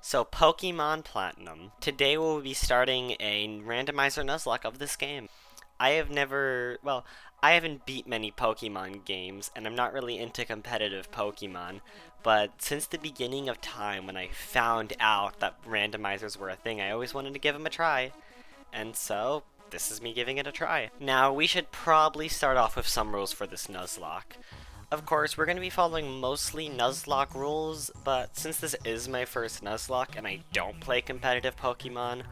So, Pokemon Platinum. Today we'll be starting a Randomizer Nuzlocke of this game. I have never, well, I haven't beat many Pokemon games, and I'm not really into competitive Pokemon, but since the beginning of time when I found out that randomizers were a thing, I always wanted to give them a try. And so, this is me giving it a try. Now, we should probably start off with some rules for this Nuzlocke. Of course, we're going to be following mostly Nuzlocke rules, but since this is my first Nuzlocke and I don't play competitive Pokemon,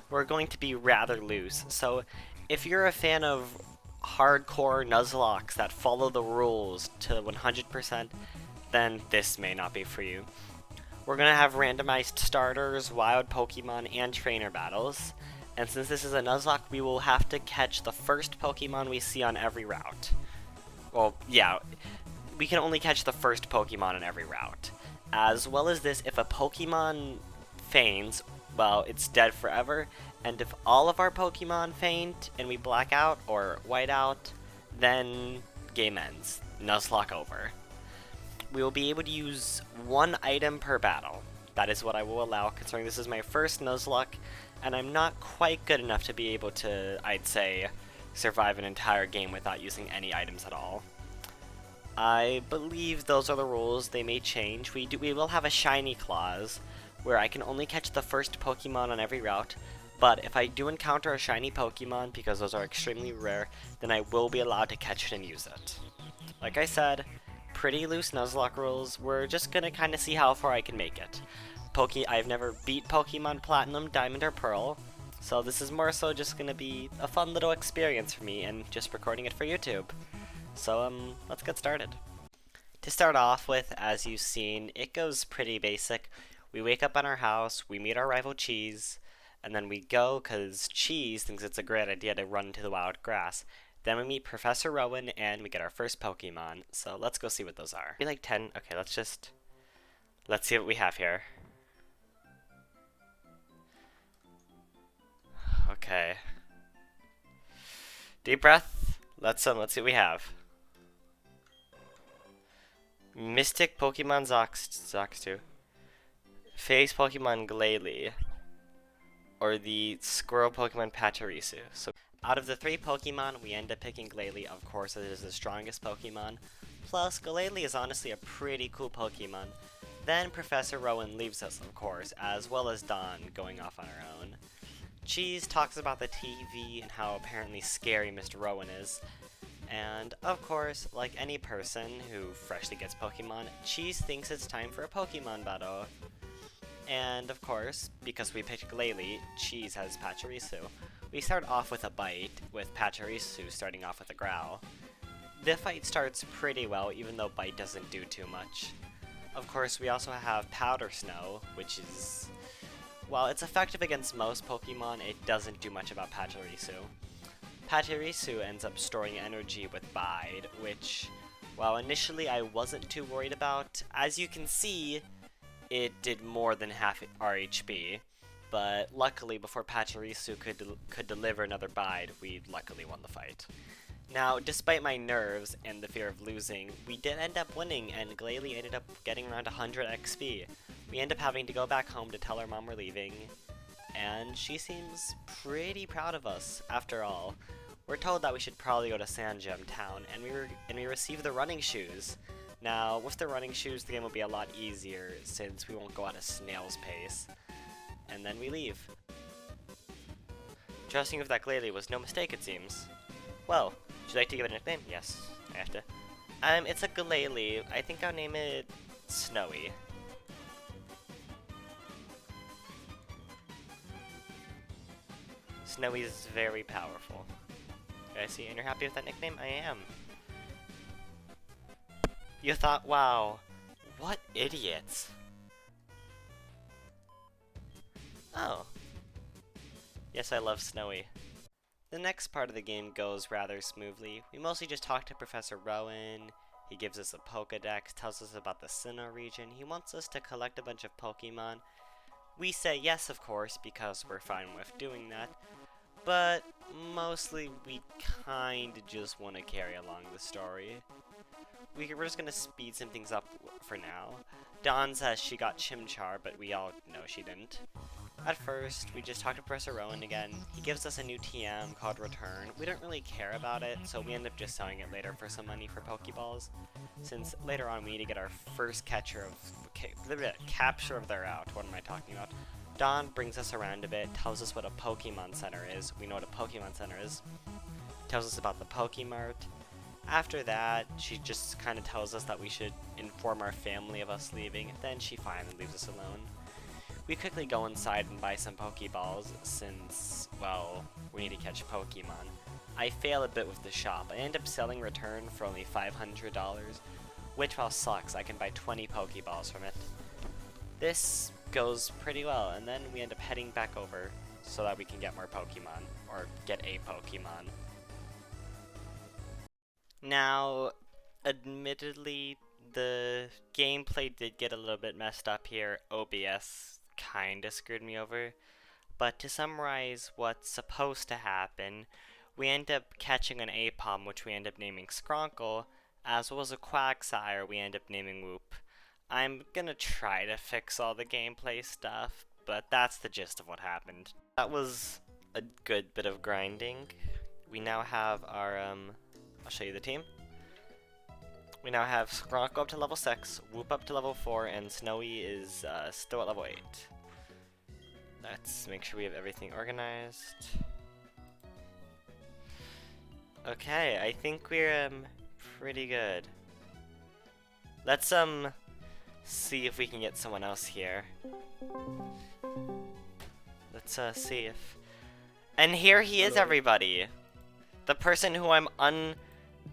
we're going to be rather loose. So if you're a fan of hardcore Nuzlocks that follow the rules to 100%, then this may not be for you. We're going to have randomized starters, wild Pokemon, and trainer battles. And since this is a Nuzlocke, we will have to catch the first Pokemon we see on every route. Well, yeah, we can only catch the first Pokemon on every route. As well as this, if a Pokemon feigns, well, it's dead forever. And if all of our Pokemon faint and we black out or white out, then game ends. Nuzlocke over. We will be able to use one item per battle. That is what I will allow, considering this is my first Nuzlocke, and I'm not quite good enough to be able to, I'd say, survive an entire game without using any items at all. I believe those are the rules. They may change. We will have a shiny clause, where I can only catch the first Pokemon on every route, but if I do encounter a shiny Pokemon, because those are extremely rare, then I will be allowed to catch it and use it. Like I said, pretty loose Nuzlocke rules. We're just gonna kind of see how far I can make it. I've never beat Pokemon Platinum, Diamond, or Pearl, so this is more so just gonna be a fun little experience for me and just recording it for YouTube. So, let's get started. To start off with, as you've seen, it goes pretty basic. We wake up in our house, we meet our rival Cheese, and then we go because Cheese thinks it's a great idea to run into the wild grass. Then we meet Professor Rowan, and we get our first Pokemon. So let's go see what those are. Be like 10. Okay, let's see what we have here. Okay. Deep breath. Let's see what we have. Mystic Pokemon Zoxtu. Phase Pokemon Glalie. Or the Squirrel Pokemon Pachirisu. So out of the three Pokemon, we end up picking Glalie. Of course, it is the strongest Pokemon. Plus, Glalie is honestly a pretty cool Pokemon. Then Professor Rowan leaves us, of course, as well as Dawn going off on her own. Cheese talks about the TV and how apparently scary Mr. Rowan is. And, of course, like any person who freshly gets Pokemon, Cheese thinks it's time for a Pokemon battle. And, of course, because we picked Glalie, Cheese has Pachirisu. We start off with a bite, with Pachirisu starting off with a growl. The fight starts pretty well, even though bite doesn't do too much. Of course, we also have Powder Snow, which is, while it's effective against most Pokemon, it doesn't do much about Pachirisu. Pachirisu ends up storing energy with Bide, which, while initially I wasn't too worried about, as you can see, it did more than half our HP. But luckily, before Pachirisu could deliver another Bide, we luckily won the fight. Now, despite my nerves and the fear of losing, we did end up winning, and Glalie ended up getting around 100 XP. We end up having to go back home to tell our mom we're leaving, and she seems pretty proud of us, after all. We're told that we should probably go to Sandgem Town, and we receive the running shoes. Now, with the running shoes, the game will be a lot easier, since we won't go at a snail's pace. And then we leave. Trusting with that Glalie was no mistake, it seems. Well, would you like to give it a nickname? Yes, I have to. It's a Glalie. I think I'll name it Snowy. Snowy is very powerful. I see, and you're happy with that nickname? I am. You thought, wow, what idiots. Oh. Yes, I love Snowy. The next part of the game goes rather smoothly. We mostly just talk to Professor Rowan. He gives us a Pokedex, tells us about the Sinnoh region. He wants us to collect a bunch of Pokemon. We say yes, of course, because we're fine with doing that. But mostly we kinda just want to carry along the story. we're just gonna speed some things up for now. Dawn says she got Chimchar, but we all know she didn't. At first, we just talked to Professor Rowan again. He gives us a new TM called Return. We don't really care about it, so we end up just selling it later for some money for Pokeballs, since later on we need to get our first capture of the route. What am I talking about? Dawn brings us around a bit, tells us what a Pokemon Center is. We know what a Pokemon Center is. Tells us about the Pokemart. After that, she just kind of tells us that we should inform our family of us leaving. Then she finally leaves us alone. We quickly go inside and buy some Pokeballs since, well, we need to catch Pokemon. I fail a bit with the shop. I end up selling Return for only $500, which while sucks, I can buy 20 Pokeballs from it. This goes pretty well, and then we end up heading back over so that we can get more Pokemon, or get a Pokemon. Now, admittedly, the gameplay did get a little bit messed up here. OBS kinda screwed me over. But to summarize what's supposed to happen, we end up catching an Apom, which we end up naming Skronkle, as well as a Quagsire we end up naming Whoop. I'm gonna try to fix all the gameplay stuff, but that's the gist of what happened. That was a good bit of grinding. We now have our, I'll show you the team. We now have Skronkle up to level 6, Whoop up to level 4, and Snowy is still at level 8. Let's make sure we have everything organized. Okay, I think we're pretty good. Let's see if we can get someone else here. Let's see if... And here he is, everybody! The person who I'm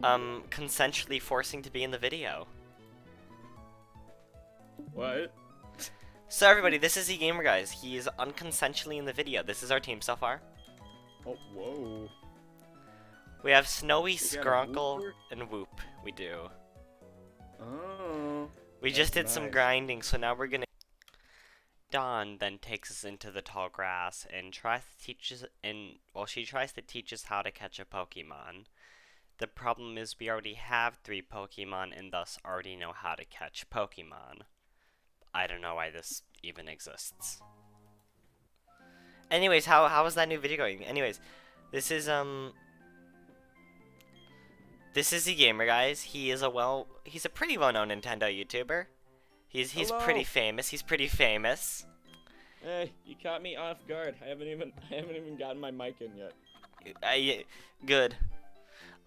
consensually forcing to be in the video. What? So everybody, this is eGamer, guys. He is unconsensually in the video. This is our team so far. Oh, whoa. We have Snowy, Skronkle, and Whoop. We do. Oh. We just did some grinding, so now we're gonna... Dawn then takes us into the tall grass and tries to teach us, she tries to teach us how to catch a Pokemon. The problem is we already have 3 Pokemon and thus already know how to catch Pokemon. I don't know why this even exists. Anyways, how is that new video going? Anyways, this is eGamer, guys. He's a pretty well-known Nintendo YouTuber. He's pretty famous. He's pretty famous. Hey, you caught me off guard. I haven't even gotten my mic in yet. Good.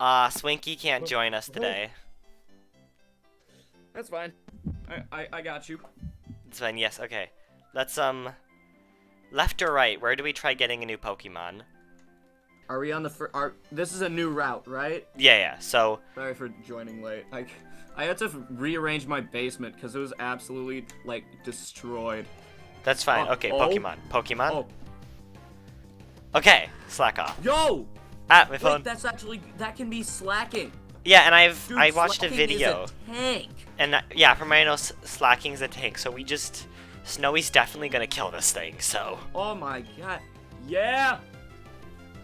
Swinky can't join us today. That's fine. I got you. It's fine. Yes. Okay. Let's left or right? Where do we try getting a new Pokemon? Are we on the this is a new route, right? Yeah. So. Sorry for joining late. I had to rearrange my basement because it was absolutely like destroyed. That's fine. Okay. Oh. Pokemon. Oh. Okay. Slack off. Yo. My phone. Wait, that can be slacking. Yeah, and Dude, I watched a video. Is a tank. And yeah, from what I know, slacking is a tank. So Snowy's definitely gonna kill this thing. So. Oh my god. Yeah.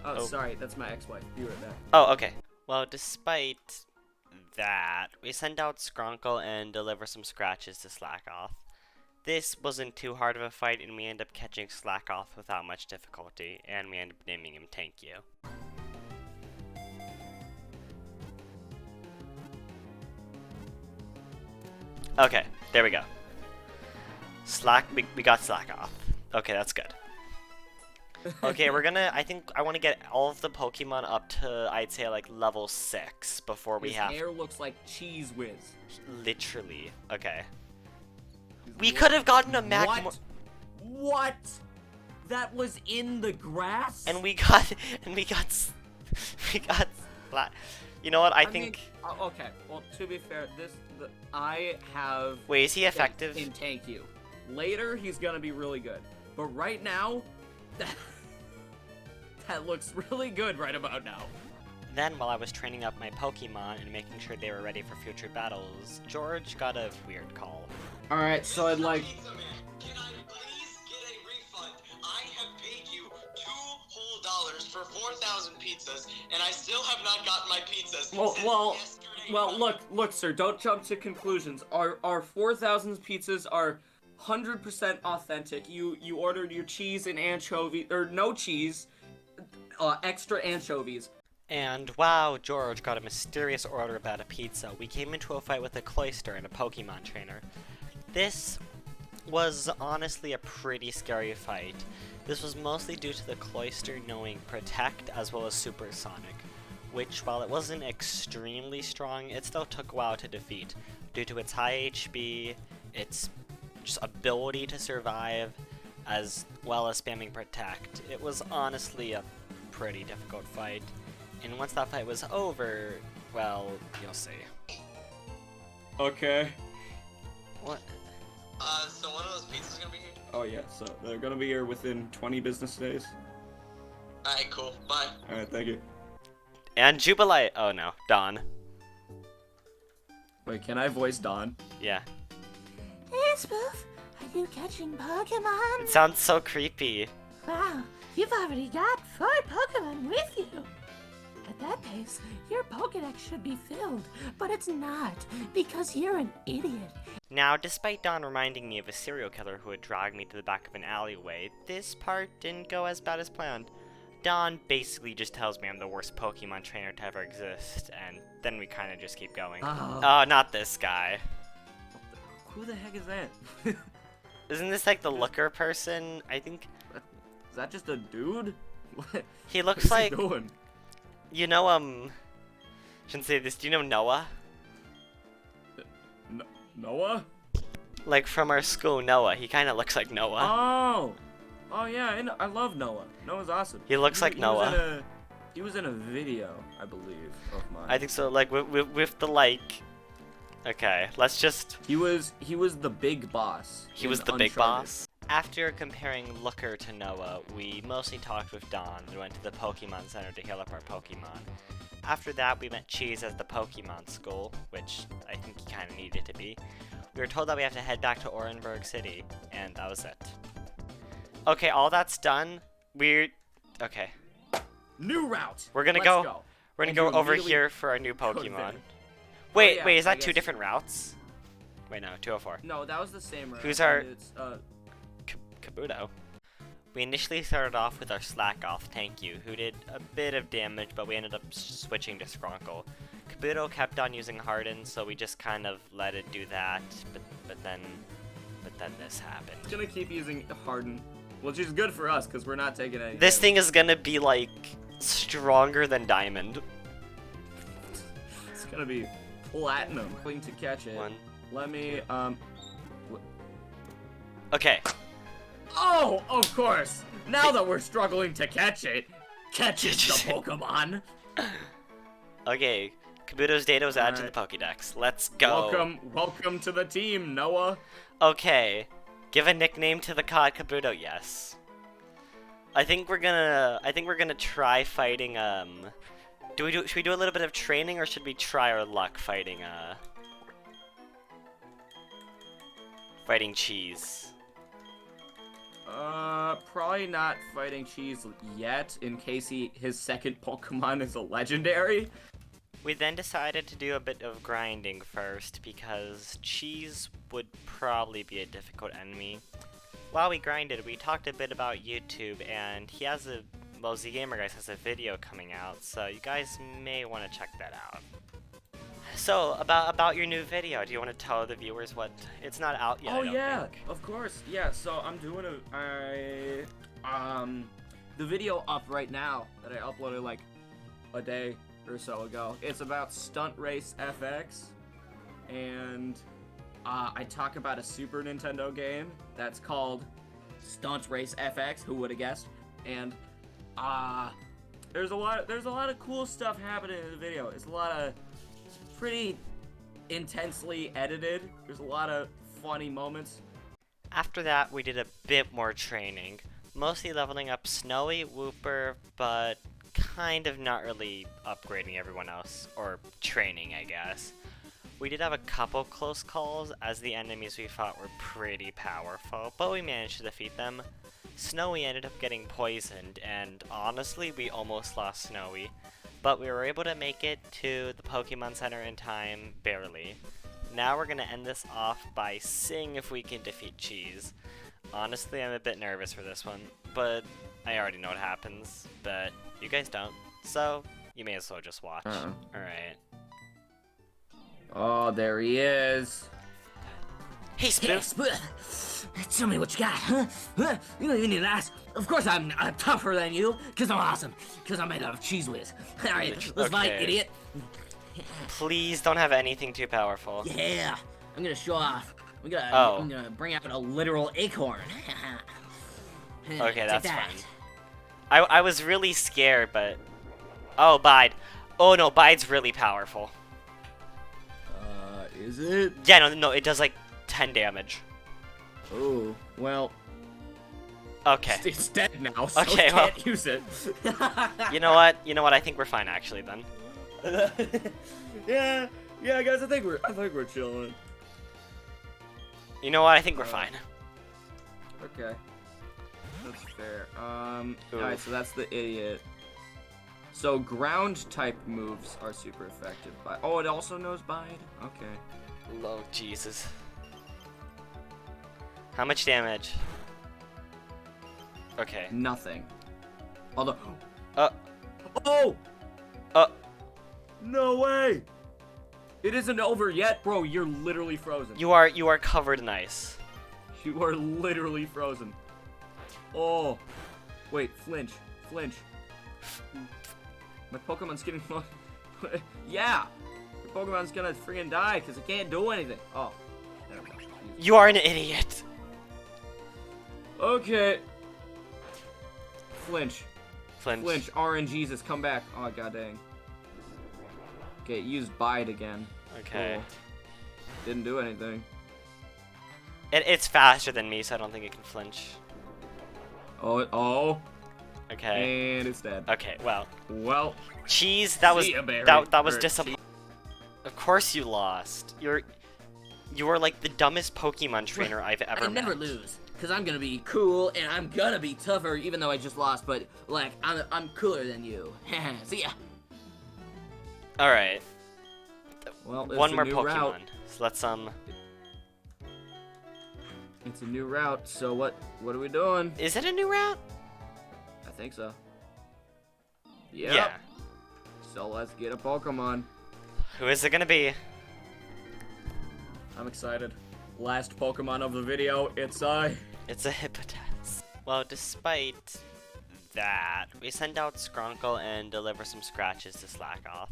Oh, sorry, that's my ex-wife. Be right back. Oh, okay. Well, despite that, we send out Skronkle and deliver some scratches to Slackoth. This wasn't too hard of a fight, and we end up catching Slackoth without much difficulty, and we end up naming him Thank You. Okay, there we go. We got Slackoth. Okay, that's good. Okay, I want to get all of the Pokemon up to, I'd say, like, level 6 before we have... His hair looks like Cheese Whiz. Literally. Okay. We could have gotten a Magmar... What? That was in the grass? And we got... You know what, I think... okay, well, to be fair, I have... Wait, is he effective? In Thank You. Later, he's gonna be really good. But right now... That looks really good right about now. Then, while I was training up my Pokemon and making sure they were ready for future battles, George got a weird call. Alright, so I'd like... Can I please get a refund? I have paid you $2 whole for 4,000 pizzas, and I still have not gotten my pizzas since yesterday Well, look, sir. Don't jump to conclusions. Our 4,000 pizzas are 100% authentic. You ordered your cheese and anchovy, or no cheese, extra anchovies. And wow, George got a mysterious order about a pizza. We came into a fight with a cloister and a Pokemon trainer. This was honestly a pretty scary fight. This was mostly due to the cloister knowing Protect as well as Supersonic, which while it wasn't extremely strong, it still took a while to defeat, due to its high HP, its just ability to survive, as well as spamming Protect. It was honestly a pretty difficult fight, and once that fight was over, well, you'll see. Okay. What? So one of those pizzas gonna be here? Oh yeah. So they're gonna be here within 20 business days. Alright, cool. Bye. All right. Thank you. And Jubilife. Oh no, Dawn. Wait, can I voice Dawn? Yeah. Hey, Spoof, are you catching Pokemon? It sounds so creepy. Wow, you've already got 4 Pokemon with you. At that pace, your Pokedex should be filled, but it's not, because you're an idiot. Now, despite Dawn reminding me of a serial killer who had dragged me to the back of an alleyway, this part didn't go as bad as planned. Dawn basically just tells me I'm the worst Pokemon trainer to ever exist, and then we kind of just keep going. Oh, not this guy. Who the heck is that? Isn't this like the looker person? I think Is that just a dude? What? he looks What's like, he doing? you know, shouldn't say this, do you know Noah? Noah? Like from our school, Noah. He kind of looks like Noah. Oh yeah, I love Noah. Noah's awesome. He looks like Noah. He was in a video, I believe, of mine. I think so, like with the like. Okay, let's just. He was the big boss. He was in the big Uncharted. boss. After comparing Looker to Noah, we mostly talked with Dawn and went to the Pokemon Center to heal up our Pokemon. After that, we met Cheese at the Pokemon School, which I think he kind of needed to be. We were told that we have to head back to Orenburg City, and that was it. Okay, all that's done. Okay. New route. We're gonna Let's go. We're gonna And go you over immediately here for our new go to Pokemon. there. Wait, yeah, wait, is I that two guess- different routes? Wait, no, 204. No, that was the same route. Who's our- and It's, Kabuto. We initially started off with our Slack Off Thank You, who did a bit of damage, but we ended up switching to Skronkle. Kabuto kept on using Harden, so we just kind of let it do that, but then this happened. It's gonna keep using Harden, which is good for us because we're not taking any. This damage. thing is gonna be like stronger than Diamond. It's gonna be platinum. Going to catch it. One. Let me Okay. Oh, of course. Now that we're struggling to catch it, catches the Pokemon. Okay. Kabuto's data was added to the Pokédex. Let's go. Welcome to the team, Noah. Okay. Give a nickname to the COD Kabuto. Yes. I think we're gonna try fighting should we do a little bit of training or should we try our luck fighting Cheese? Probably not fighting Cheese yet, in case his second Pokemon is a legendary. We then decided to do a bit of grinding first because Cheese would probably be a difficult enemy. While we grinded, we talked a bit about YouTube, and he has ZGamerGuys has a video coming out, so you guys may want to check that out. So, about your new video, do you want to tell the viewers what? It's not out yet, I don't think. Of course. Yeah, so I'm doing the video up right now that I uploaded like a day or so ago. It's about Stunt Race FX, and I talk about a Super Nintendo game that's called Stunt Race FX. Who would have guessed? And there's a lot of cool stuff happening in the video. It's a lot of pretty intensely edited. There's a lot of funny moments. After that, we did a bit more training, mostly leveling up Snowy, Wooper, but kind of not really upgrading everyone else, or training, I guess. We did have a couple close calls, as the enemies we fought were pretty powerful, but we managed to defeat them. Snowy ended up getting poisoned, and honestly, we almost lost Snowy. but we were able to make it to the Pokemon Center in time, barely. Now we're gonna end this off by seeing if we can defeat Cheese. Honestly, I'm a bit nervous for this one, but I already know what happens, but you guys don't, so you may as well just watch. Alright. Oh, there he is. Hey, Hey, Spoof! tell me what you got, huh? You don't even need to ask. Of course I'm tougher than you, because I'm awesome. Because I'm made out of cheese whiz. Alright, let's fight, Okay. idiot. Please don't have anything too powerful. Yeah, I'm gonna show off. I'm Oh. gonna bring out a literal acorn. Okay, Take that's that. fine. I was really scared, but... Oh, Bide. Oh no, Bide's really powerful. Is it? Yeah, no, it does like 10 damage. Oh, well, Okay. it's dead now, so Okay, can't use it. You know what? I think we're fine actually then. yeah, guys, I think we're chilling. You know what? I think we're fine. Okay, that's fair. Alright, so that's the idiot. So ground type moves are super effective. Oh, it also knows Bide. Okay. Oh, Jesus. How much damage? Okay. Nothing. Although. Uh. Oh! Uh. No way! It isn't over yet, bro. You're literally frozen. You are covered in ice. You are literally frozen. Oh. Wait, flinch. Flinch. My Pokemon's getting... yeah! Your Pokemon's gonna freaking die because it can't do anything. Oh. Never mind. You are an idiot. Okay. Flinch. Flinch. Flinch. RNGesus, come back. Oh, god dang. Okay, use Bide again. Okay. Cool. Didn't do anything. It's faster than me, so I don't think it can flinch. Oh. Okay. And it's dead. Okay. Well. Well. Cheese. That was See ya, Barry. that was Or disappointing. Of course you lost. You are like the dumbest Pokemon trainer I've ever I never met. lose, cause I'm gonna be cool and I'm gonna be tougher, even though I just lost. But like, I'm cooler than you. See ya. All right. Well, it's One a more new Pokemon. route. So let's It's a new route. So what are we doing? Is it a new route? I think so. Yep. Yeah. So let's get a Pokemon. Who is it gonna be? I'm excited. Last Pokemon of the video. It's It's a Hippopotas. Well, despite that, we send out Skrunkle and deliver some scratches to Slackoth.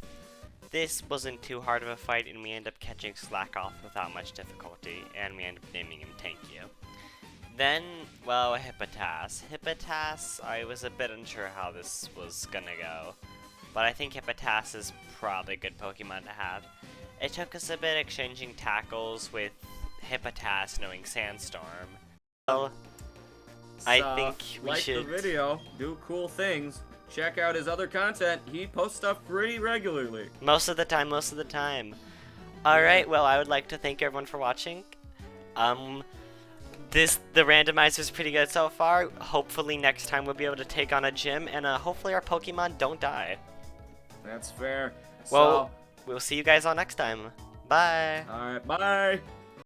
This wasn't too hard of a fight, and we end up catching Slackoth without much difficulty, and we end up naming him Thank You. Then, well, Hippopotas. Hippopotas, I was a bit unsure how this was gonna go, but I think Hippopotas is probably a good Pokemon to have. It took us a bit exchanging tackles with Hippopotas knowing Sandstorm. Well, I think we like should... the video, do cool things, check out his other content. He posts stuff pretty regularly. Most of the time. Alright, well, I would like to thank everyone for watching. The randomizer is pretty good so far. Hopefully next time we'll be able to take on a gym, and hopefully our Pokemon don't die. That's fair. Well, we'll see you guys all next time. Bye! Alright, bye!